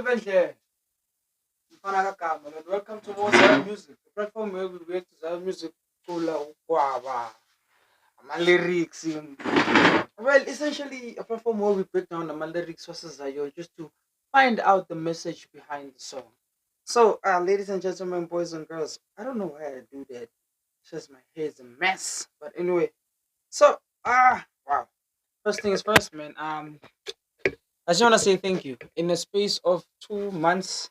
Bendle. Mfana kagama and welcome to more Zara Music, the platform where we react to Zara Music, Kula Ukwaba, my lyrics. Well, essentially a platform where we break down the lyrics versus Zayo just to find out the message behind the song. So, ladies and gentlemen, boys and girls, I don't know why I do that. It's just my hair is a mess. But anyway, so wow. First things first, man. I just wanna say thank you. In the space of 2 months,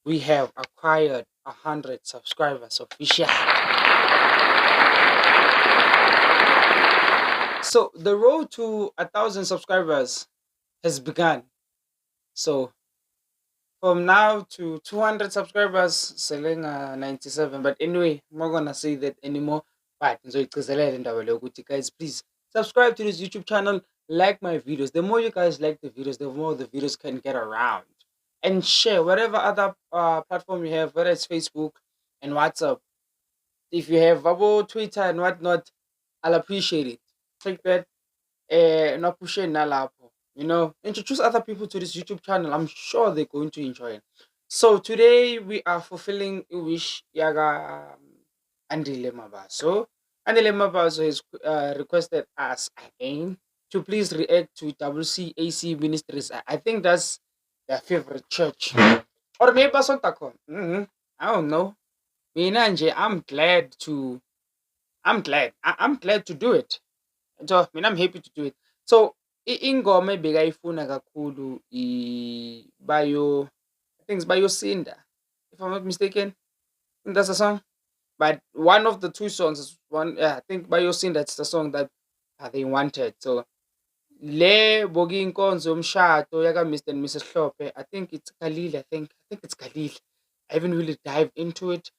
we have acquired 100 subscribers officially. So the road to 1,000 subscribers has begun. So from now to 200 subscribers, selling 97. But anyway, I'm not gonna say that anymore. But guys, please subscribe to this YouTube channel, like my videos. The more you guys like the videos, the more the videos can get around. And share whatever other platform you have, whether it's Facebook and WhatsApp. If you have about Twitter and whatnot, I'll appreciate it. Take that no push it nalapho. Introduce other people to this YouTube channel. I'm sure they're going to enjoy it. So today we are fulfilling a wish Yaga Andile Mabaso. Andile Mabaso has requested us again to please react to WCAC Ministries. I think that's their favorite church. Or maybe Basotako. I don't know. Mina nje, I'm glad to do it. So mina I'm happy to do it. So ingoma ebekayifuna kakhulu bayo, I think it's Bayo Sinda, if I'm not mistaken. I think that's the song. But one of the two songs is one, I think Bayo Sinda, that's the song that they wanted. So le bogi inkonzo yomshado yaka Mr. and Mrs. Hlophe, I think it's Khalil, I think it's Khalil. I haven't really dived into it.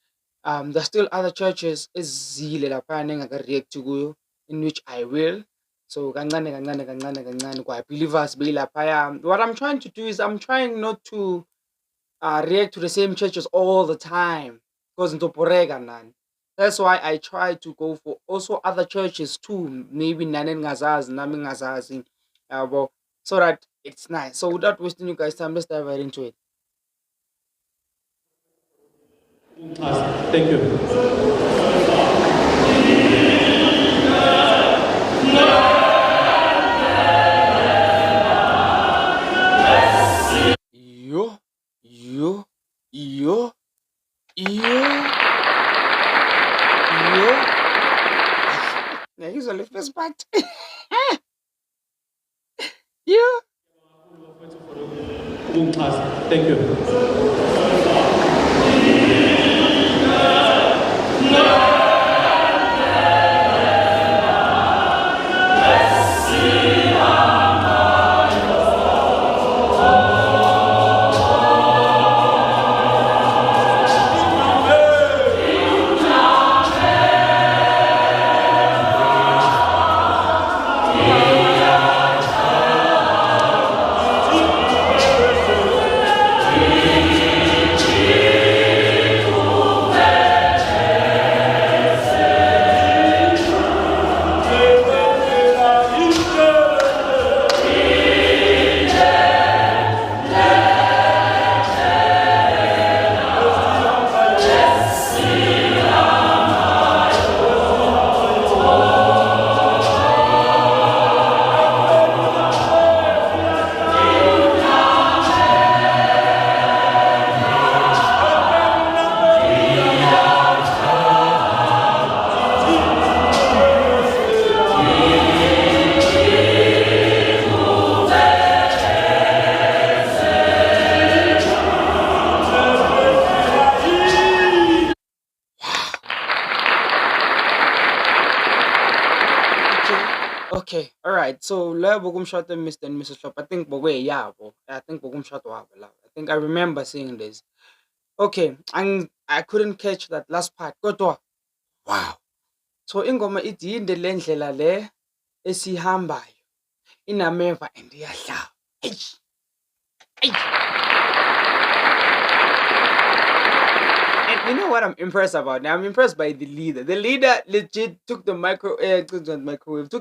There's still other churches ezile laphana engaka-react kuyo, in which I will. So kancane kancane kancane kancane kwa-believers belaphaya. What I'm trying to do is I'm trying not to react to the same churches all the time because ntoporeka nani. That's why I try to go for also other churches too. Maybe nani ngazazi, nami ngazazi, so that it's nice. So without wasting you guys' time, let's dive right into it. Thank you. Yo, yo, yo, yo, yo. Now here's the first part. Yo. Thank you. Okay, all right. So la bogumshot and Mr. and Mrs. Shop. I think bogwe yabo. I think bogumshot wabo la. I think I remember seeing this. Okay, and I couldn't catch that last part. Kodwa, wow. So ingoma ithi yinde le ndlela le esihambayo inameva and iyadlala. Eish. And you know what I'm impressed about now? I'm impressed by the leader. The leader legit took the took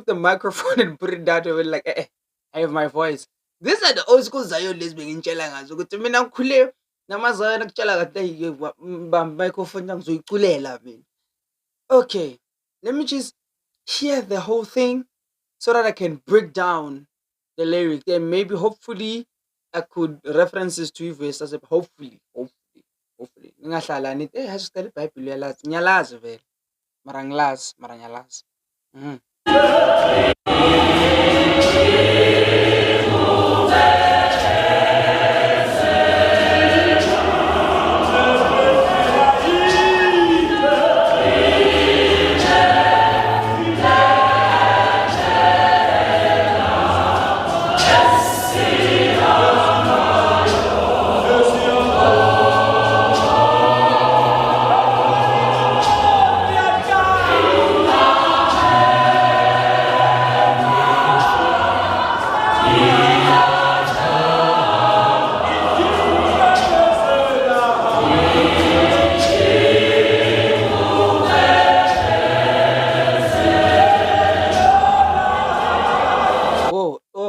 the microphone and put it down to it like, I have my voice. These are the old school Zion lezi bengintshela ngazo ukuthi mina ngikhule namaZion akutshela kahle ayike bamba microphone ngizoyiculela mina. Okay, let me just hear the whole thing so that I can break down the lyric. Then maybe hopefully I could references to verse as hopefully. Ngingahlala nithi hayi sicela iBhayibheli uyalazi. Ngiyalazi vele. Mara ngiyalazi. Mhm.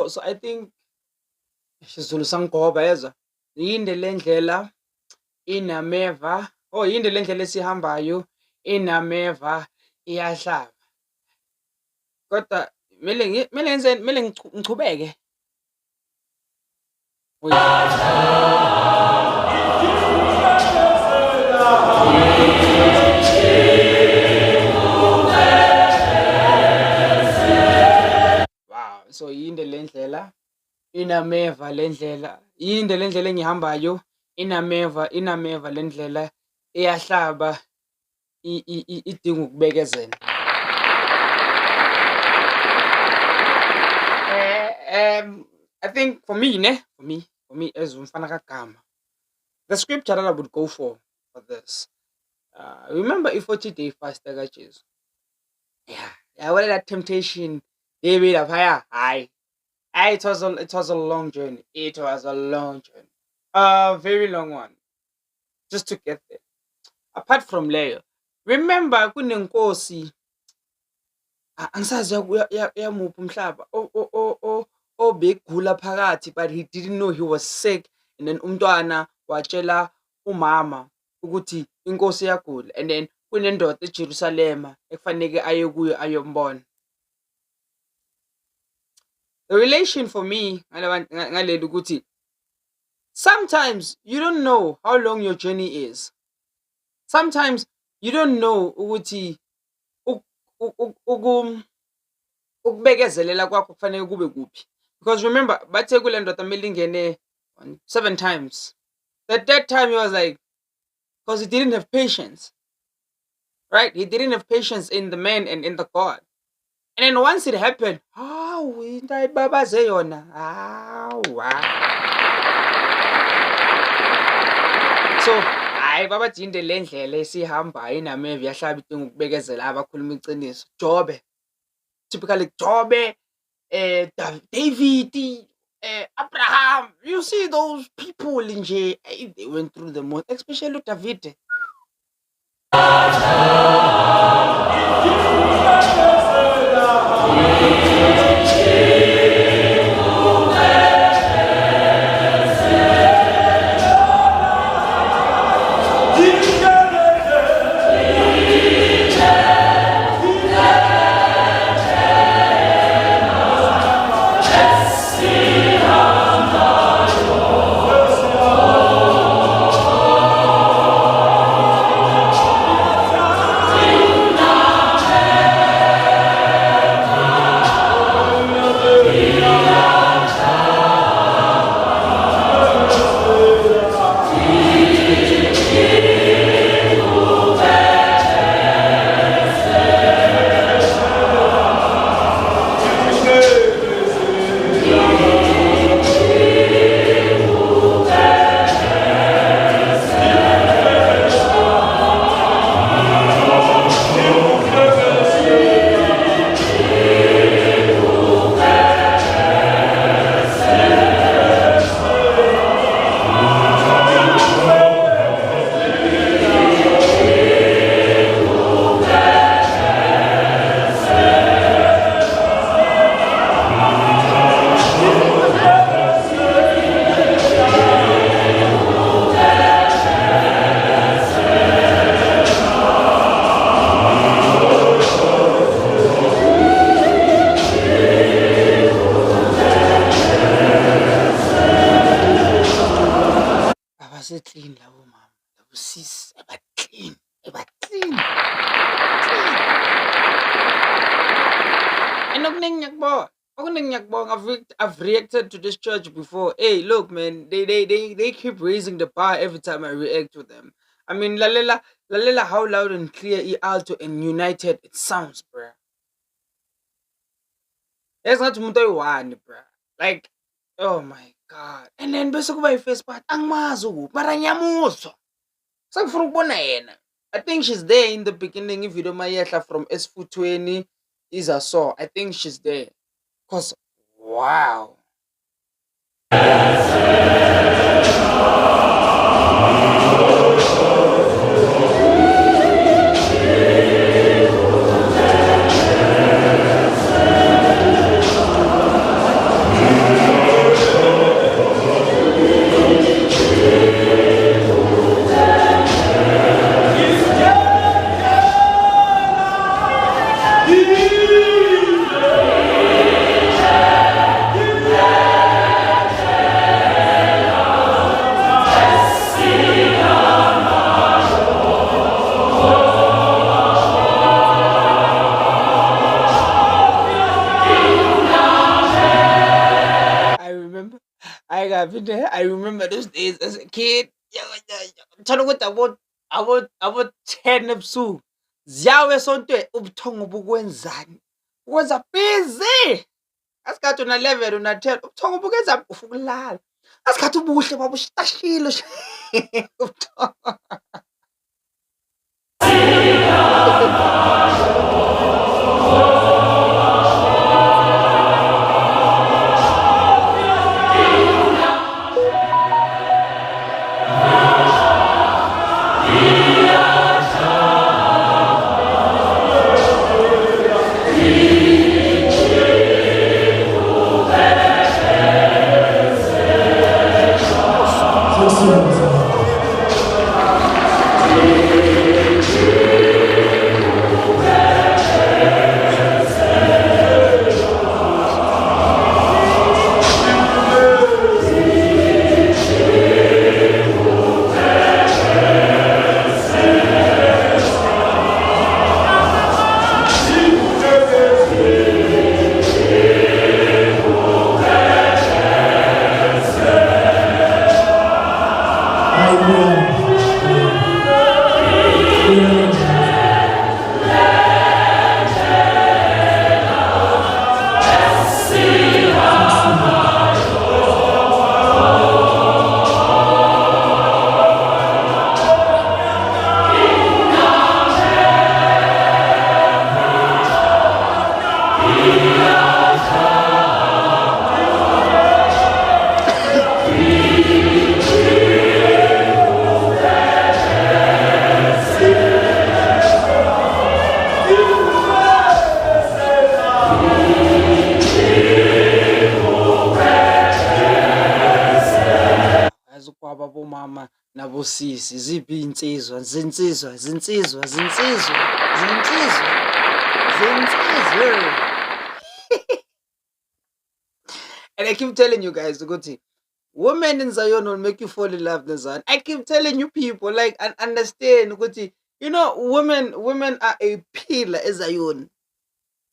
So I think isiZulu sangigoba yezwa. Yinde le ndlela inameva. Oh, yinde le ndlela esihambayo inameva iyahlaba. Kodwa kumele ngenzeni? Kumele ngichubeke. Wow, so yinde le ndlela inameva le ndlela. Yinde le ndlela engihambayo inameva le ndlela iyahlaba idinga ukubekezela. I think for me as umfana kagama, the scripture that I would go for this. Remember a 40-day fast kaJesu. Yeah, what that temptation they made up higher. It was a long journey. It was a long journey. A very long one. Just to get there. Apart from Leo. Remember kunenkosi angisazi yamuphi umhlaba obegula phakathi, but he didn't know he was sick, and then umntwana watshela umama ukuthi inkosi iyagula, and then kunendoda eJerusalema ekufanele aye kuyo ayombona. The relation for me ngaleli ukuthi sometimes you don't know how long your journey is. Sometimes you don't know ukuthi ukubekezelela kwakho kufanele kube kuphi. Because remember, bathe kule ndoda kumele ingene 7 times. The third time he was like, because he didn't have patience. Right? He didn't have patience in the man and in the God. And then once it happened, into ayibabaze yona. So, hayi babajinde le ndlela esihambayo inameva yahlaba idinga ukubekezela abakhuluma iqiniso. Jobe. Typically Jobe, David, Abraham. You see those people in J, they went through the most, especially David. Abase-clean labo mama, labo sis, eba-clean, eba-clean, clean. And okuningi ngiyakubonga. I've reacted to this church before. Hey, look, man, they keep raising the bar every time I react to them. I mean, lalela how loud and clear alto and united it sounds, bruh. There's not umuntu oyi-one, bruh. Like, oh my god. And then bese kuba i-first part, angimazi ukuphi, mara ngiyamuzwa. Sengifuna ukubona yena. I think she's there in the beginning. If you don't mayehla from Esfuthweni, Iza saw. I think she's there. Cause wow. I remember those days as a kid. Ngithanda ukuthi abo 10 ebusuku ziyawe esontweni ubuthongo bukwenzani ukwenza busy asikhathi una 11 una 10 ubuthongo bukwenza ufukulala asikhathi ubuhle babushitashile ubuthongo. Azukwaba bomama nabosisi ziphi insizwa zinsizwa and I keep telling you guys ukuthi women in Zion will make you fall in love with Zion. I keep telling you people like and understand ukuthi you know women are a pillar in Zion.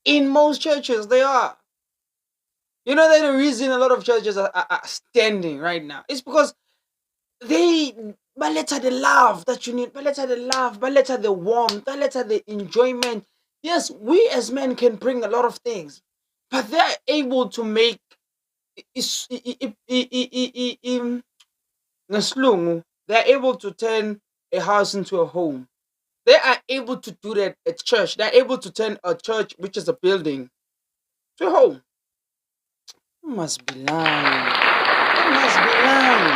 In most churches they are. You know that the reason a lot of churches are standing right now is because they baleta the love that you need, baleta the love, baleta the warmth, baleta the enjoyment. Yes, we as men can bring a lot of things, but they're able to make they're able to turn a house into a home. They are able to do that at church. They're able to turn a church, which is a building, to a home. You must be lying. You must be lying.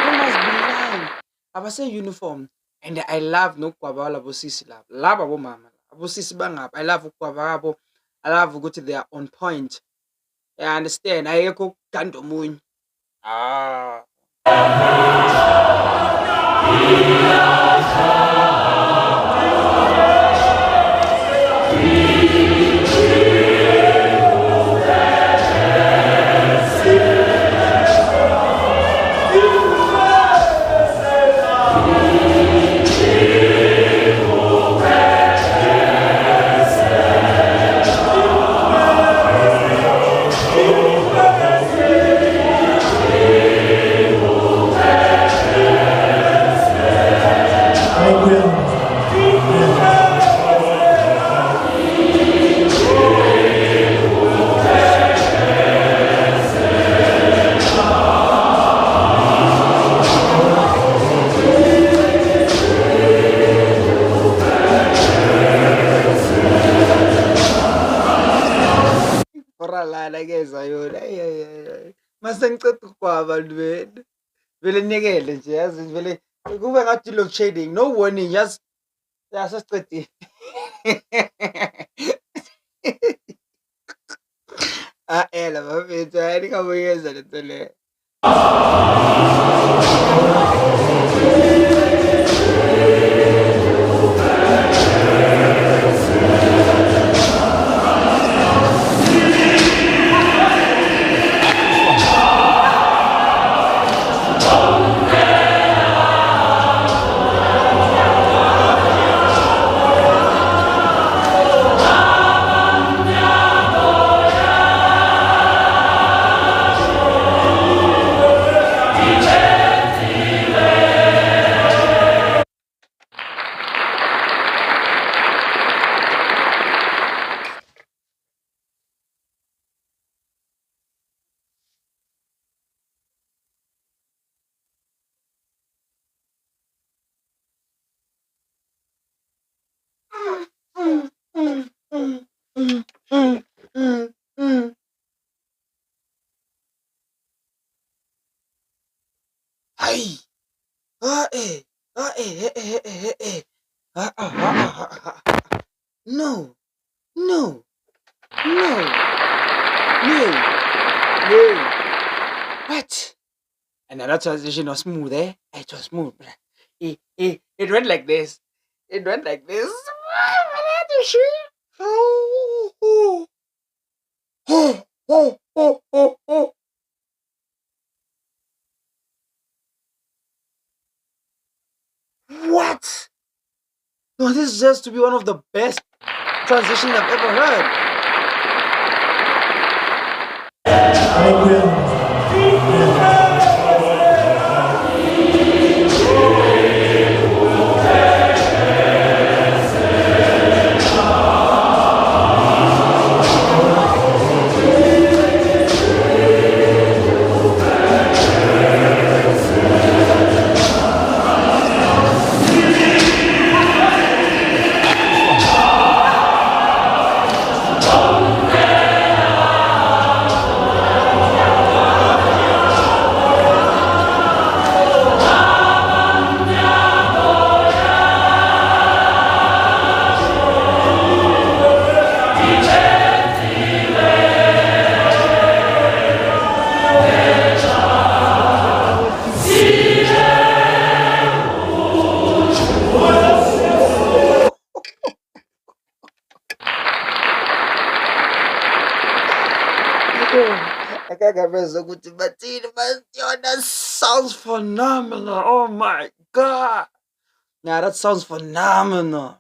You must be lying. Abase uniform. And I love no kwabala bosisi love. Love abo mama. Abosisi bangap. I love kwababo. I love ukuthi they are on point. I understand. I echo kanto moon. Ah. sengiceda ukugwaba ntweni. Vele ninikele nje yazi vele kube ngathi load shedding, no warning, just ya sesicedile. La bafethu hayi ningabuyeza le nto leyo. Hayi. No, no, no, no, no. What? And that transition was smooth, eh? It was smooth, bruh. It went like this. It went like this. What? No, this is just to be one of the best transitions I've ever heard. Akakaveza ukuthi bathini yona sounds phenomenal. Oh my god. Now that sounds phenomenal.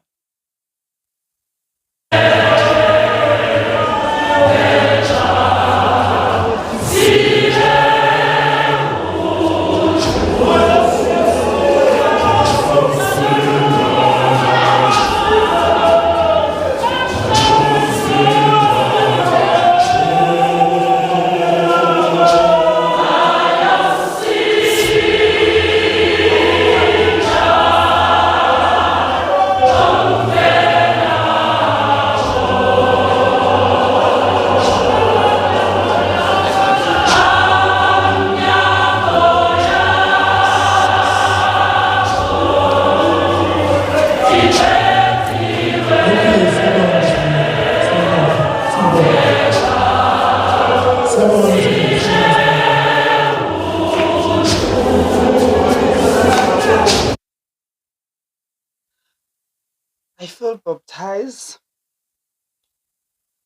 I feel baptized,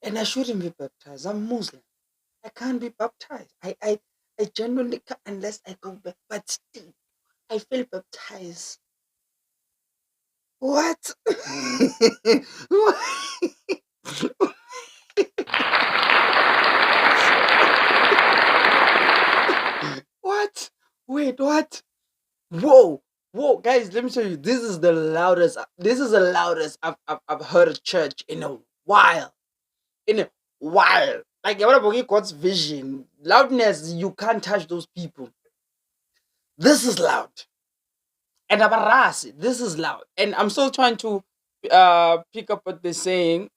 and I shouldn't be baptized. I'm Muslim. I can't be baptized. I genuinely can't unless I go back. But still, I feel baptized. What? What? Wait, what? Whoa, whoa, guys, let me show you. This is the loudest. This is the loudest I've heard a church in a while. In a while. Like what about God's vision? Loudness, you can't touch those people. This is loud. And abarasi, this is loud. And I'm still trying to pick up what they're saying.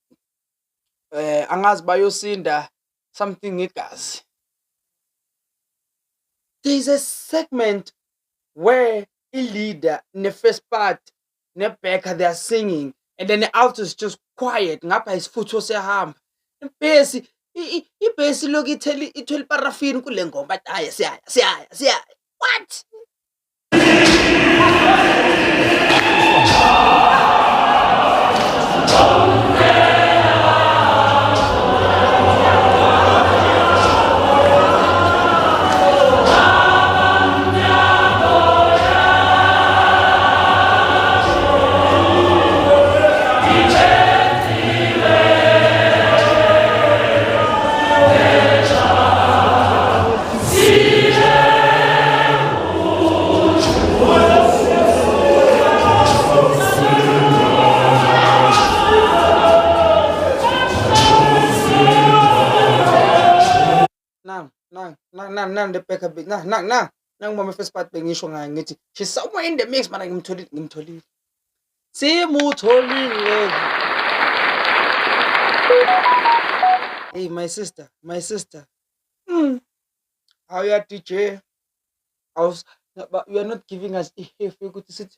Angas bayosinda something igazi. there's a segment where a leader in the first part, Nebeka, they are singing, and then the alto is just quiet. Ngapha isifutho siyahamba. Impesi, ibhesi lokhu ithwele iparafini kule ngoma bathi hhayi siyaya. What? Nang Nebeka big nang uma first part bengisho ngayo ngithi she's somewhere in the mix mana ngimtholile. Simutholile. Hey my sister. How you are DJ? But you are not giving us a half you to sit.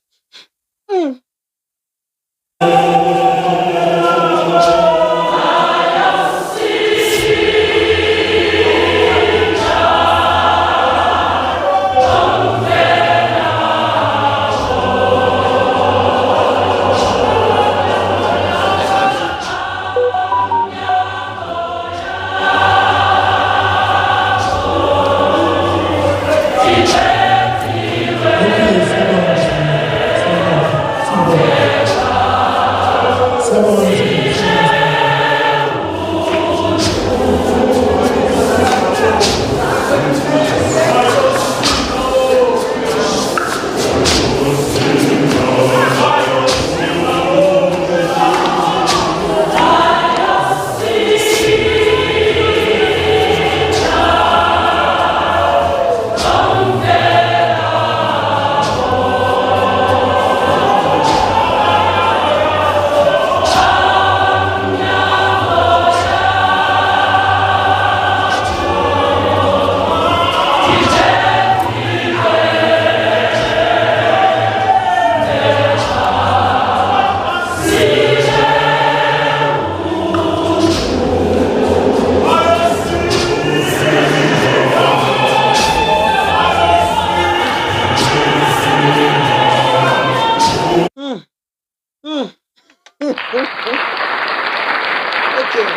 Okay,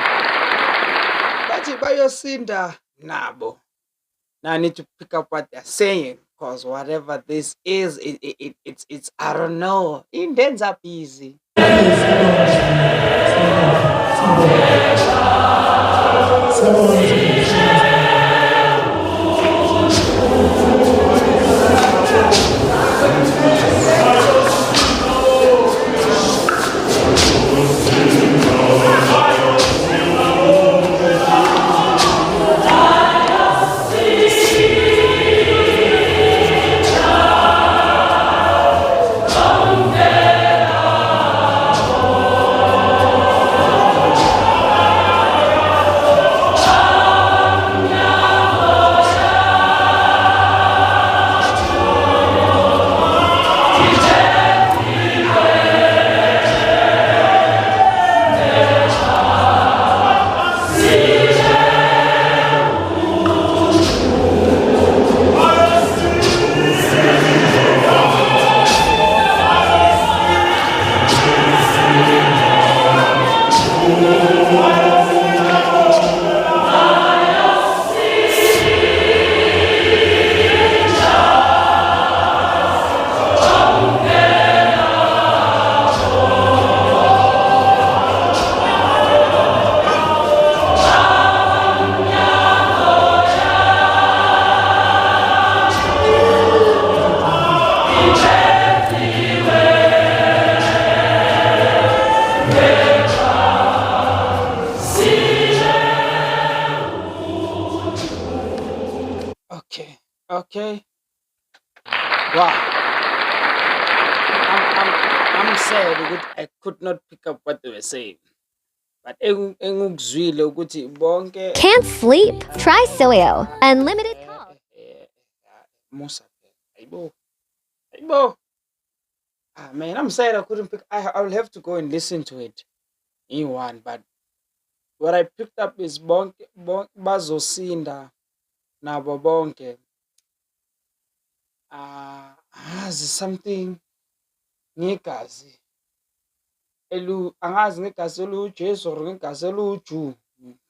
bathi bayosinda nabo. Now I need to pick up what they're saying because whatever this is, it's I don't know. It ends up easy. Okay. Wow. I'm sad ukuthi I could not pick up what they were saying. But engukuzwile ukuthi bonke Can't sleep? Try Sileo. Unlimited calls. Musa. Aibo. Aibo. Ah man, I'm sad I couldn't pick. I will have to go and listen to it in one. But what I picked up is Bazosinda Nabo Bonke. Something ngegazi. Angazi ngegazi eluJesu or ngegazi eluJu.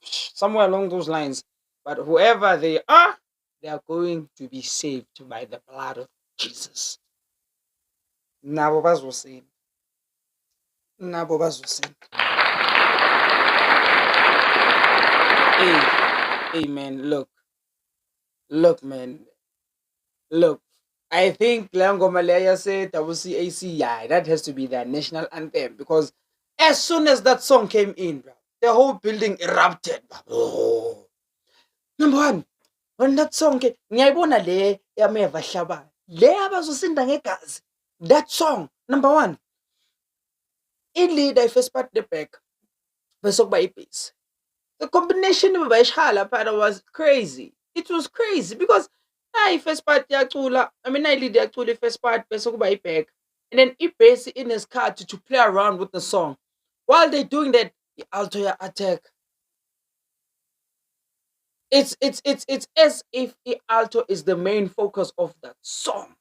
Somewhere along those lines. But whoever they are going to be saved by the blood of Jesus. Nabo bazosinda. Nabo bazosinda. Hey, man, look, man, look. I think Lango Malaya said WCAC, yeah, that has to be their national anthem because as soon as that song came in, bro, the whole building erupted. Oh. Number one, when that song came, ngiyayibona le yameva hlaba. Le abazosinda ngegazi. That song, number one, in lead I first part the back, bese kuba ibass. The combination of Baishala Pada was crazy. It was crazy because first part yacula, I mean I lead actually first part bese kuba back. And then bass in his car to play around with the song. While they're doing that, the alto attack. It's as if the alto is the main focus of that song.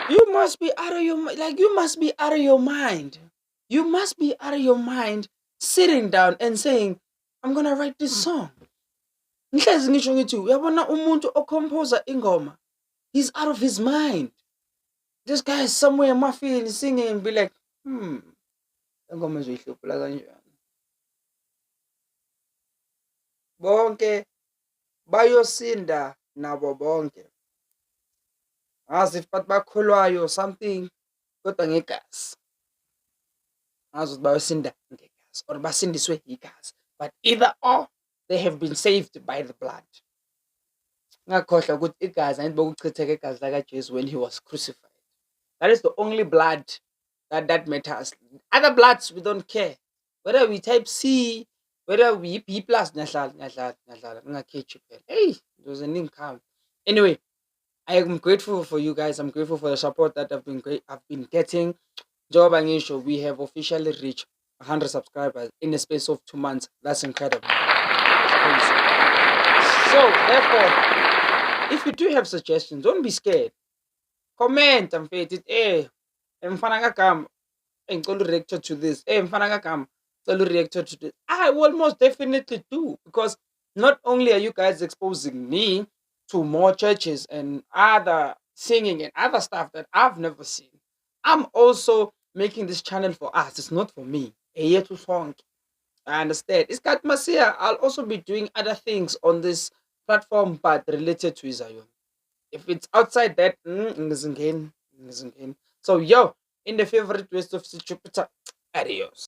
You must be out of your like you must be out of your mind. You must be out of your mind sitting down and saying, I'm gonna write this song. Ngihlezi ngisho ngithi uyabona umuntu ocomposer ingoma, he's out of his mind. This guy is somewhere in my field singing and be like, ingoma ezoyihluphala kanjani. Bonke bayosinda nabo bonke. As if but bakholwayo something kodwa ngegazi. As if bayosinda ngegazi or basindiswe igazi. But either or, they have been saved by the blood. Ngakhohlwa ukuthi igazi angithi bokuchitheka igazi lakaJesu when he was crucified. That is the only blood that matters. Other bloods we don't care. Whether we type C, whether we B plus, ngakhethi phela. Hey, it was an income. Anyway, I am grateful for you guys. I'm grateful for the support that I've been getting. Njengoba ngisho, we have officially reached 100 subscribers in the space of 2 months. That's incredible. It's crazy. So therefore, if you do have suggestions, don't be scared. Comment and fate it. Mfana kagama engicela reactor to this. Mfana kagama ngicela reactor to this. I will most definitely do because not only are you guys exposing me to more churches and other singing and other stuff that I've never seen, I'm also making this channel for us. It's not for me. Eyethu sonke. I understand. It's got Masia. I'll also be doing other things on this platform, but related to Zion. If it's outside that, ngizingeni. So, yo, in the favorite ways of Jupiter, adios.